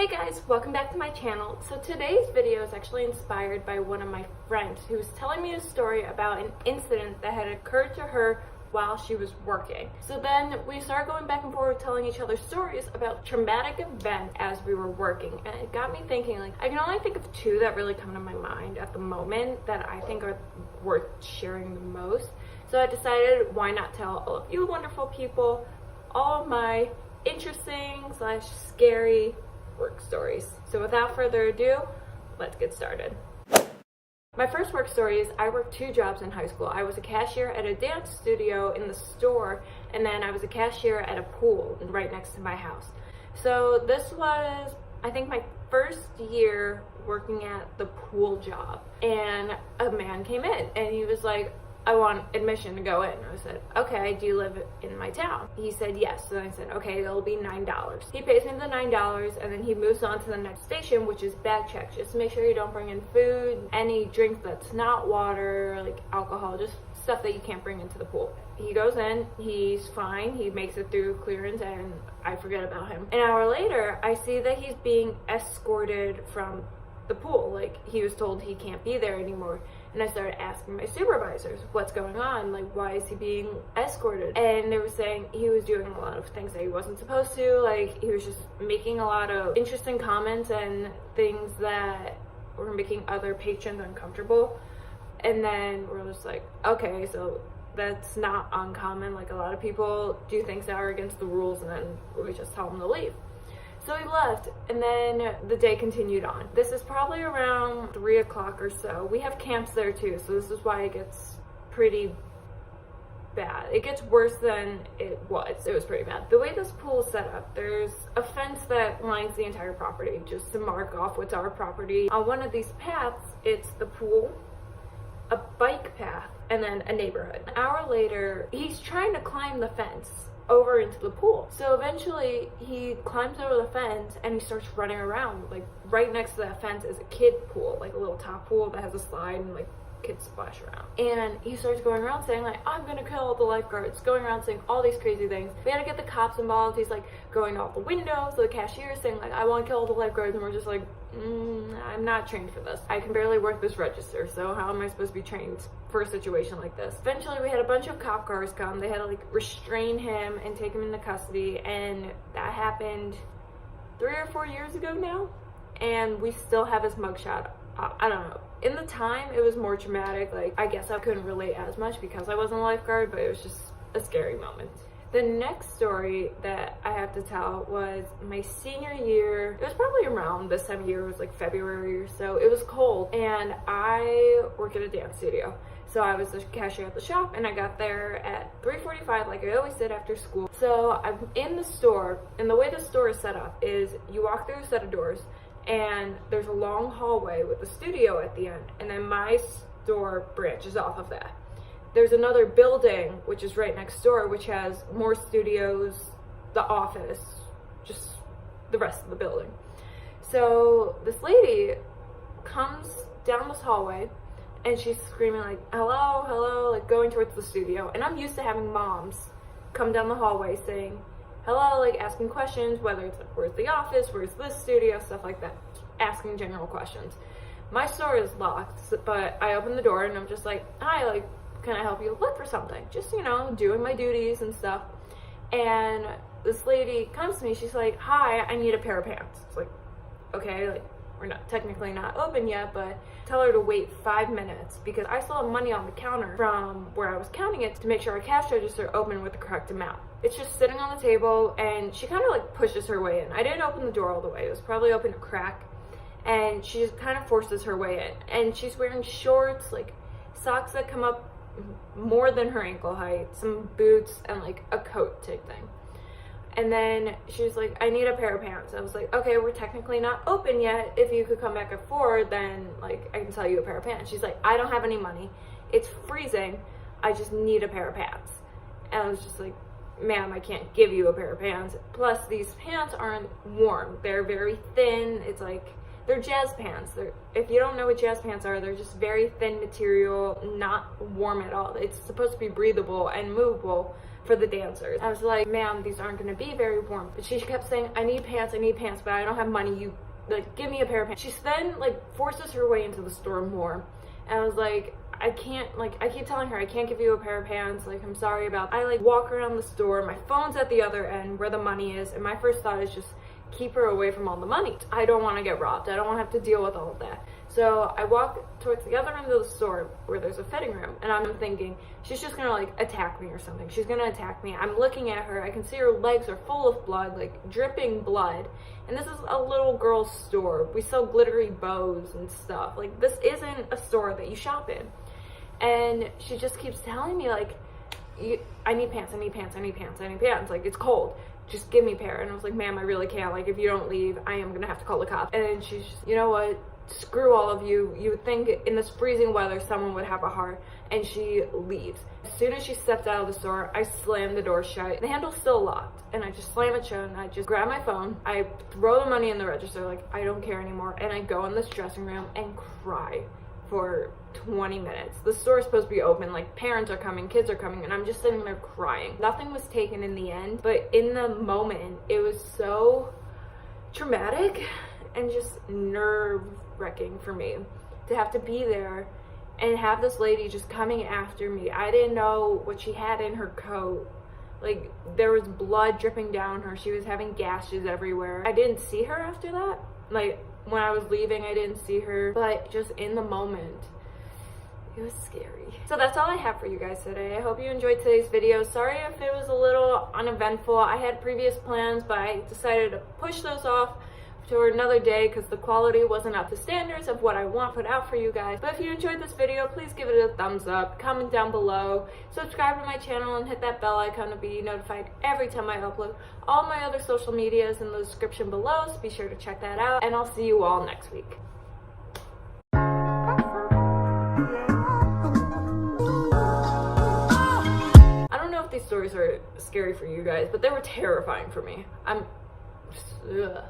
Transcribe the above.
Hey guys, welcome back to my channel. So today's video is actually inspired by one of my friends who was telling me a story about an incident that had occurred to her while she was working. So then we started going back and forth telling each other stories about traumatic event as we were working, and it got me thinking, like, I can only think of two that really come to my mind at the moment that I think are worth sharing the most. So I decided, why not tell all of you wonderful people all of my interesting / scary work stories. So without further ado, let's get started. My first work story is I worked two jobs in high school. I was a cashier at a dance studio in the store, and then I was a cashier at a pool right next to my house. So this was, I think, my first year working at the pool job, and a man came in and he was like, I want admission to go in. I said, okay, do you live in my town? He said, yes. So I said, okay, it'll be $9. He pays me the $9, and then he moves on to the next station, which is bag check. Just make sure you don't bring in food, any drink that's not water, like alcohol, just stuff that you can't bring into the pool. He goes in, he's fine, he makes it through clearance, and I forget about him. An hour later, I see that he's being escorted from the pool. Like, he was told he can't be there anymore. And I started asking my supervisors, what's going on? Like, why is he being escorted? And they were saying he was doing a lot of things that he wasn't supposed to. Like, he was just making a lot of interesting comments and things that were making other patrons uncomfortable. And then we're just like, okay, so that's not uncommon. Like, a lot of people do things that are against the rules, and then we just tell them to leave. So he left, and then the day continued on. This is probably around 3 o'clock or so. We have camps there too, so this is why it gets pretty bad. It gets worse than it was. It was pretty bad. The way this pool is set up, there's a fence that lines the entire property just to mark off what's our property. On one of these paths, it's the pool, a bike path, and then a neighborhood. An hour later, he's trying to climb the fence over into the pool. So eventually he climbs over the fence and he starts running around. Like, right next to that fence is a kid pool, like a little top pool that has a slide and like kids splash around. And he starts going around saying, like, I'm gonna kill all the lifeguards, going around saying all these crazy things. We had to get the cops involved. He's like going out the windows, the cashier saying, like, I want to kill all the lifeguards, and we're just like, I'm not trained for this. I can barely work this register, so how am I supposed to be trained for a situation like this? Eventually we had a bunch of cop cars come. They had to like restrain him and take him into custody, and that happened 3 or 4 years ago now, and we still have his mugshot. I don't know. In the time, it was more traumatic. Like, I guess I couldn't relate as much because I wasn't a lifeguard, but it was just a scary moment. The next story that I have to tell was my senior year. It was probably around this time of year. It was like February or so. It was cold, and I work at a dance studio. So I was the cashier at the shop, and I got there at 3:45 like I always did after school. So I'm in the store, and the way the store is set up is you walk through a set of doors, and there's a long hallway with the studio at the end, and then my store branches off of that. There's another building, which is right next door, which has more studios, the office, just the rest of the building. So this lady comes down this hallway, and she's screaming like, hello, hello, like going towards the studio. And I'm used to having moms come down the hallway saying, hello, like asking questions, whether it's like, where's the office, where's this studio, stuff like that, asking general questions. My store is locked, but I open the door and I'm just like, hi, like, can I help you look for something? Just, you know, doing my duties and stuff. And this lady comes to me, she's like, hi, I need a pair of pants. It's like, okay, like, we're not technically not open yet, but tell her to wait 5 minutes because I still have money on the counter from where I was counting it to make sure our cash register open with the correct amount. It's just sitting on the table, and she kind of like pushes her way in. I didn't open the door all the way. It was probably open a crack, and she just kind of forces her way in. And she's wearing shorts, like socks that come up more than her ankle height, some boots, and like a coat type thing. And then she was like, I need a pair of pants. I was like, okay, we're technically not open yet. If you could come back at 4, then like I can sell you a pair of pants. She's like, I don't have any money. It's freezing. I just need a pair of pants. And I was just like, ma'am, I can't give you a pair of pants. Plus, these pants aren't warm. They're very thin. It's like They're jazz pants. If you don't know what jazz pants are, they're just very thin material, not warm at all. It's supposed to be breathable and movable for the dancers. I was like, ma'am, these aren't gonna be very warm. But she kept saying, I need pants, but I don't have money. You, like, give me a pair of pants. She then, like, forces her way into the store more. And I was like, I can't, like, I keep telling her, I can't give you a pair of pants, like, I'm sorry about that. I, like, walk around the store, my phone's at the other end where the money is, and my first thought is just keep her away from all the money. I don't want to get robbed. I don't want to have to deal with all of that. So I walk towards the other end of the store where there's a fitting room, and I'm thinking, she's just gonna, like, attack me or something. She's gonna attack me. I'm looking at her. I can see her legs are full of blood, like, dripping blood. And this is a little girl's store. We sell glittery bows and stuff. Like, this isn't a store that you shop in. And she just keeps telling me, like, I need pants, like, it's cold, just give me a pair. And I was like, ma'am, I really can't, like, if you don't leave, I am gonna have to call the cops. And she's just, you know what, screw all of you. You would think in this freezing weather someone would have a heart. And she leaves. As soon as she steps out of the store, I slam the door shut. The handle's still locked, and I just slam it shut, and I just grab my phone, I throw the money in the register, like, I don't care anymore, and I go in this dressing room and cry for 20 minutes. The store is supposed to be open, like, parents are coming, kids are coming, and I'm just sitting there crying. Nothing was taken in the end, but in the moment, it was so traumatic and just nerve-wracking for me to have to be there and have this lady just coming after me. I didn't know what she had in her coat. Like, there was blood dripping down her. She was having gashes everywhere. I didn't see her after that. Like, when I was leaving, I didn't see her. But just in the moment, it was scary. So that's all I have for you guys today. I hope you enjoyed today's video. Sorry if it was a little uneventful. I had previous plans, but I decided to push those off to another day because the quality wasn't up to standards of what I want put out for you guys. But if you enjoyed this video, please give it a thumbs up, comment down below, subscribe to my channel, and hit that bell icon to be notified every time I upload. All my other social media is in the description below, so be sure to check that out, and I'll see you all next week. I don't know if these stories are scary for you guys, but they were terrifying for me. Ugh.